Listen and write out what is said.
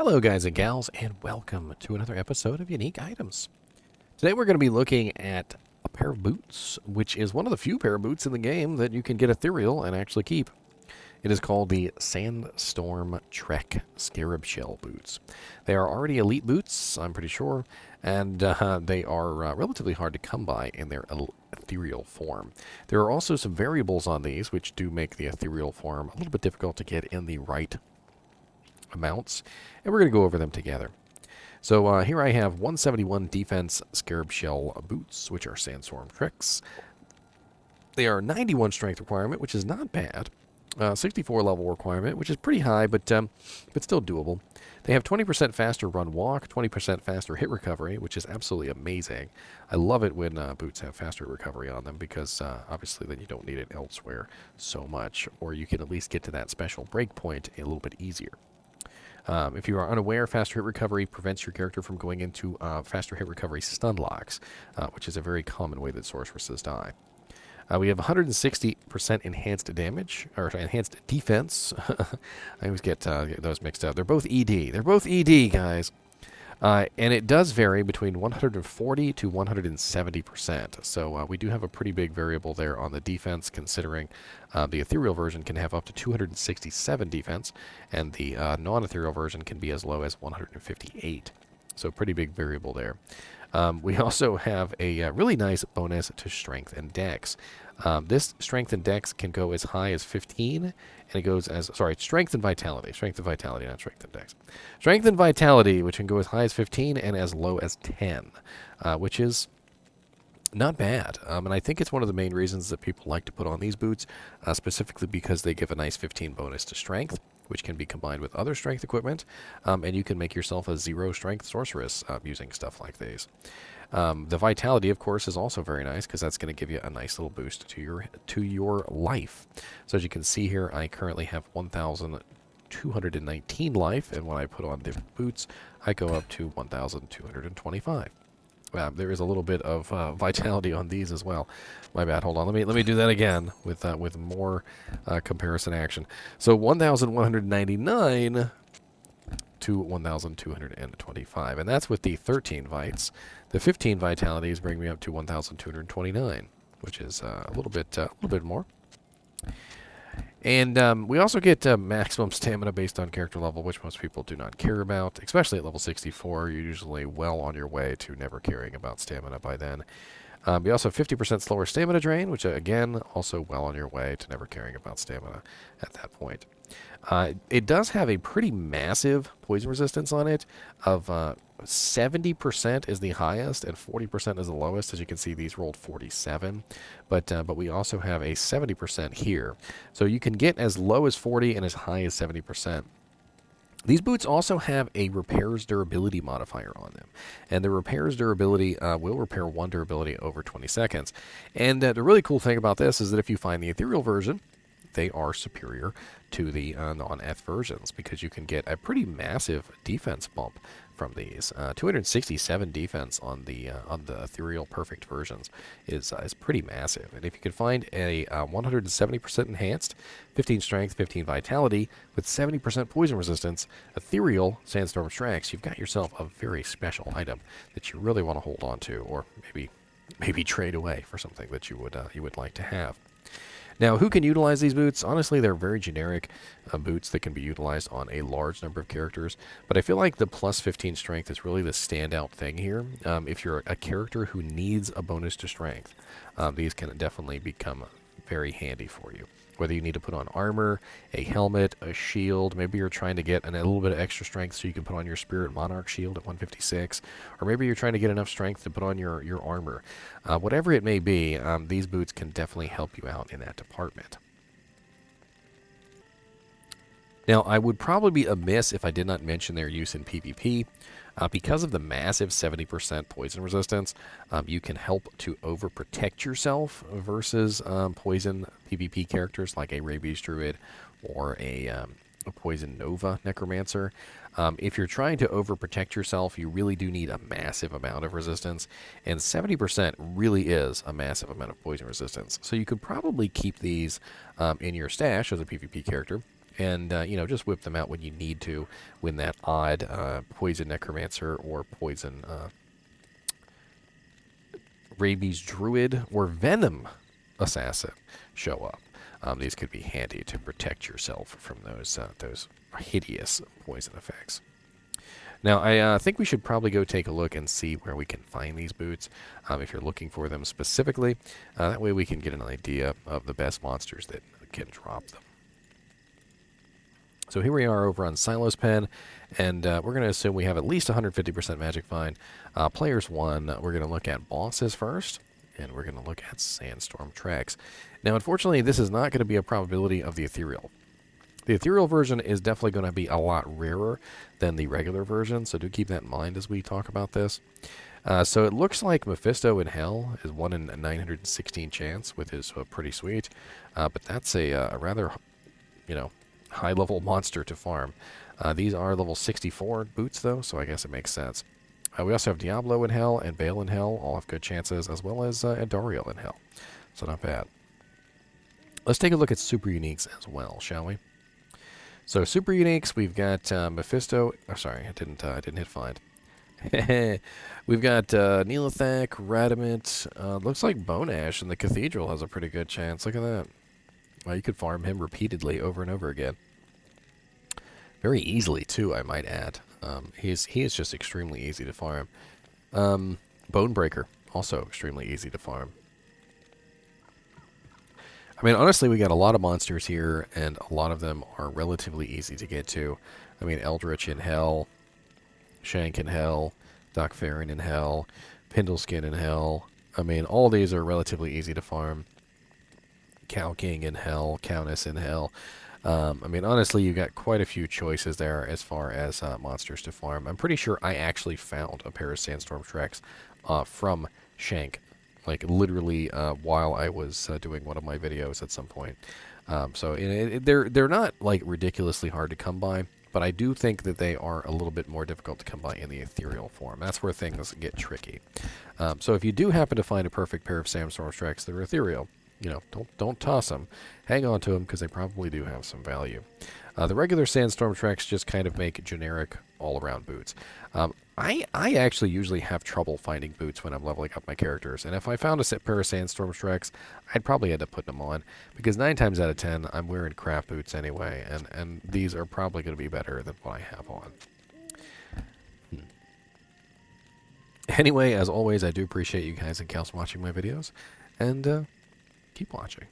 Hello guys and gals, and welcome to another episode of Unique Items. Today we're going to be looking at a pair of boots, which is one of the few pair of boots in the game that you can get ethereal and actually keep. It is called the Sandstorm Trek Scarabshell boots. They are already elite boots, I'm pretty sure, and they are relatively hard to come by in their ethereal form. There are also some variables on these which do make the ethereal form a little bit difficult to get in the right amounts, and we're going to go over them together. So here I have 171 defense Scarabshell boots, which are Sandstorm Treks. They are 91 strength requirement, which is not bad. 64 level requirement, which is pretty high, but still doable. They have 20% faster run walk, 20% faster hit recovery, which is absolutely amazing. I love it when boots have faster recovery on them because obviously then you don't need it elsewhere so much, or you can at least get to that special break point a little bit easier. If you are unaware, faster hit recovery prevents your character from going into faster hit recovery stun locks, which is a very common way that sorceresses die. We have 160% enhanced damage, or enhanced defense. I always get those mixed up. They're both ED. They're both ED, guys. And it does vary between 140 to 170%. So we do have a pretty big variable there on the defense, considering the ethereal version can have up to 267 defense, and the non-ethereal version can be as low as 158. So pretty big variable there. We also have a really nice bonus to strength and dex. This strength and dex can go as high as 15, and it goes as, strength and vitality. Strength and vitality, not strength and dex. Strength and vitality, which can go as high as 15 and as low as 10, which is not bad. And I think it's one of the main reasons that people like to put on these boots, specifically because they give a nice 15 bonus to strength, which can be combined with other strength equipment, and you can make yourself a 0 strength sorceress using stuff like these. The vitality, of course, is also very nice because that's going to give you a nice little boost to your life. So as you can see here, I currently have 1,219 life, and when I put on the boots, I go up to 1,225. There is a little bit of vitality on these as well. My bad. Hold on. Let me do that again with more comparison action. So 1,199 to 1,225, and that's with the 13 vites. The 15 vitalities bring me up to 1,229, which is a little bit more. And we also get maximum stamina based on character level, which most people do not care about. Especially at level 64, you're usually well on your way to never caring about stamina by then. We also have 50% slower stamina drain, which again, also well on your way to never caring about stamina at that point. It does have a pretty massive poison resistance on it of 70% is the highest and 40% is the lowest. As you can see, these rolled 47, but we also have a 70% here. So you can get as low as 40 and as high as 70%. These boots also have a repairs durability modifier on them, and the repairs durability will repair 1 durability over 20 seconds. And the really cool thing about this is that if you find the ethereal version, they are superior to the non-eth versions because you can get a pretty massive defense bump from these. 267 defense on the ethereal perfect versions is pretty massive. And if you can find a 170% enhanced, 15 strength, 15 vitality with 70% poison resistance, ethereal Sandstorm Treks, you've got yourself a very special item that you really want to hold on to, or maybe trade away for something that you would like to have. Now, who can utilize these boots? Honestly, they're very generic boots that can be utilized on a large number of characters, but I feel like the plus 15 strength is really the standout thing here. If you're a character who needs a bonus to strength, these can definitely become very handy for you. Whether you need to put on armor, a helmet, a shield, maybe you're trying to get a little bit of extra strength so you can put on your Spirit Monarch shield at 156, or maybe you're trying to get enough strength to put on your armor. Whatever it may be, these boots can definitely help you out in that department. Now, I would probably be amiss if I did not mention their use in PvP. Because of the massive 70% poison resistance, you can help to overprotect yourself versus poison PvP characters like a Rabies Druid or a Poison Nova Necromancer. If you're trying to overprotect yourself, you really do need a massive amount of resistance, and 70% really is a massive amount of poison resistance. So you could probably keep these in your stash as a PvP character, and just whip them out when you need to, when that odd poison necromancer or poison rabies druid or venom assassin show up. These could be handy to protect yourself from those hideous poison effects. Now, I think we should probably go take a look and see where we can find these boots, if you're looking for them specifically. That way we can get an idea of the best monsters that can drop them. So here we are over on Silo's Pen, and we're going to assume we have at least 150% Magic Find. Players 1, we're going to look at bosses first, and we're going to look at Sandstorm Treks. Now, unfortunately, this is not going to be a probability of the Ethereal. The Ethereal version is definitely going to be a lot rarer than the regular version, so do keep that in mind as we talk about this. So it looks like Mephisto in Hell is 1 in a 916 chance, which is pretty sweet. But that's a rather, high-level monster to farm. These are level 64 boots, though, so I guess it makes sense. We also have Diablo in Hell and Bale in Hell. All have good chances, as well as Adariel in Hell. So not bad. Let's take a look at Super Uniques as well, shall we? So Super Uniques, we've got Mephisto. Oh, sorry, I didn't hit find. We've got Neelathak, Radamant. Looks like Bone Ash in the Cathedral has a pretty good chance. Look at that. Well, you could farm him repeatedly over and over again. Very easily, too, I might add. He is just extremely easy to farm. Bonebreaker, also extremely easy to farm. I mean, honestly, we got a lot of monsters here, and a lot of them are relatively easy to get to. I mean, Eldritch in Hell, Shank in Hell, Doc Farron in Hell, Pindleskin in Hell. I mean, all these are relatively easy to farm. Cow King in Hell, Countess in Hell. I mean, honestly, you got quite a few choices there as far as monsters to farm. I'm pretty sure I actually found a pair of Sandstorm Treks from Shank, like literally while I was doing one of my videos at some point. So they're not like ridiculously hard to come by, but I do think that they are a little bit more difficult to come by in the ethereal form. That's where things get tricky. So if you do happen to find a perfect pair of Sandstorm Treks that are ethereal, don't toss them. Hang on to them because they probably do have some value. The regular Sandstorm Treks just kind of make generic all-around boots. I actually usually have trouble finding boots when I'm leveling up my characters, and if I found a pair of Sandstorm Treks, I'd probably end up putting them on, because 9 times out of 10, I'm wearing craft boots anyway, and these are probably going to be better than what I have on. Anyway, as always, I do appreciate you guys and gals watching my videos, and keep watching.